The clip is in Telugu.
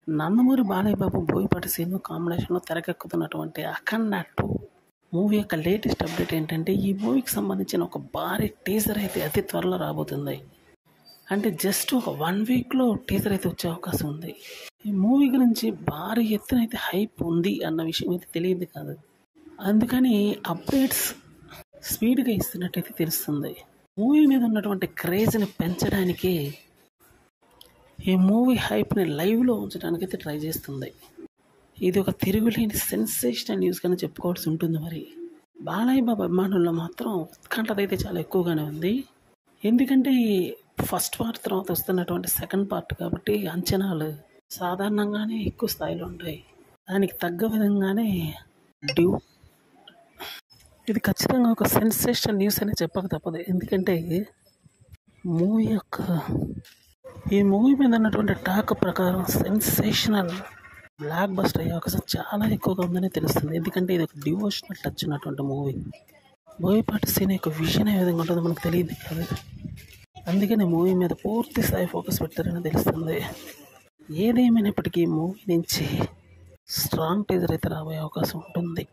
నందమూరి బాలయ్య బాబు, బోయపాటి శ్రీను కాంబినేషన్లో తెరకెక్కుతున్నటువంటి అఖండ 2 మూవీ యొక్క లేటెస్ట్ అప్డేట్ ఏంటంటే, ఈ మూవీకి సంబంధించిన ఒక భారీ టీజర్ అయితే అతి త్వరలో రాబోతుంది. అంటే జస్ట్ ఒక 1 వీక్లో టీజర్ అయితే వచ్చే అవకాశం ఉంది. ఈ మూవీ గురించి భారీ ఎత్తున అయితే హైప్ ఉంది అన్న విషయం అయితే తెలియదు కాదు. అందుకని అప్డేట్స్ స్పీడ్గా ఇస్తున్నట్టయితే తెలుస్తుంది. మూవీ మీద ఉన్నటువంటి క్రేజ్ని పెంచడానికి ఈ మూవీ హైప్ని లైవ్లో ఉంచడానికైతే ట్రై చేస్తుంది. ఇది ఒక తిరుగులేని సెన్సేషనల్ న్యూస్గానే చెప్పుకోవాల్సి ఉంటుంది. మరి బాలయ్య బాబు అభిమానుల్లో మాత్రం ఉత్కంఠత అయితే చాలా ఎక్కువగానే ఉంది. ఎందుకంటే ఈ ఫస్ట్ పార్ట్ తర్వాత వస్తున్నటువంటి సెకండ్ పార్ట్ కాబట్టి అంచనాలు సాధారణంగానే ఎక్కువ స్థాయిలో ఉంటాయి. దానికి తగ్గ విధంగానే ఇది ఖచ్చితంగా ఒక సెన్సేషనల్ న్యూస్ అనే చెప్పక తప్పదు. ఎందుకంటే ఈ మూవీ మీద ఉన్నటువంటి టాక్ ప్రకారం సెన్సేషనల్ బ్లాక్ బస్టర్ అయ్యే అవకాశం చాలా ఎక్కువగా ఉందని తెలుస్తుంది. ఎందుకంటే ఇది ఒక డివోషనల్ టచ్ ఉన్నటువంటి మూవీ. బోయపాటి సీన్ యొక్క విజన్ ఏ విధంగా ఉంటుందో మనకు తెలియదు కదా. అందుకని మూవీ మీద పూర్తి స్థాయి ఫోకస్ పెట్టారని తెలుస్తుంది. ఏదేమైనప్పటికీ మూవీ నుంచి స్ట్రాంగ్ టీజర్ అయితే రాబోయే అవకాశం ఉంటుంది.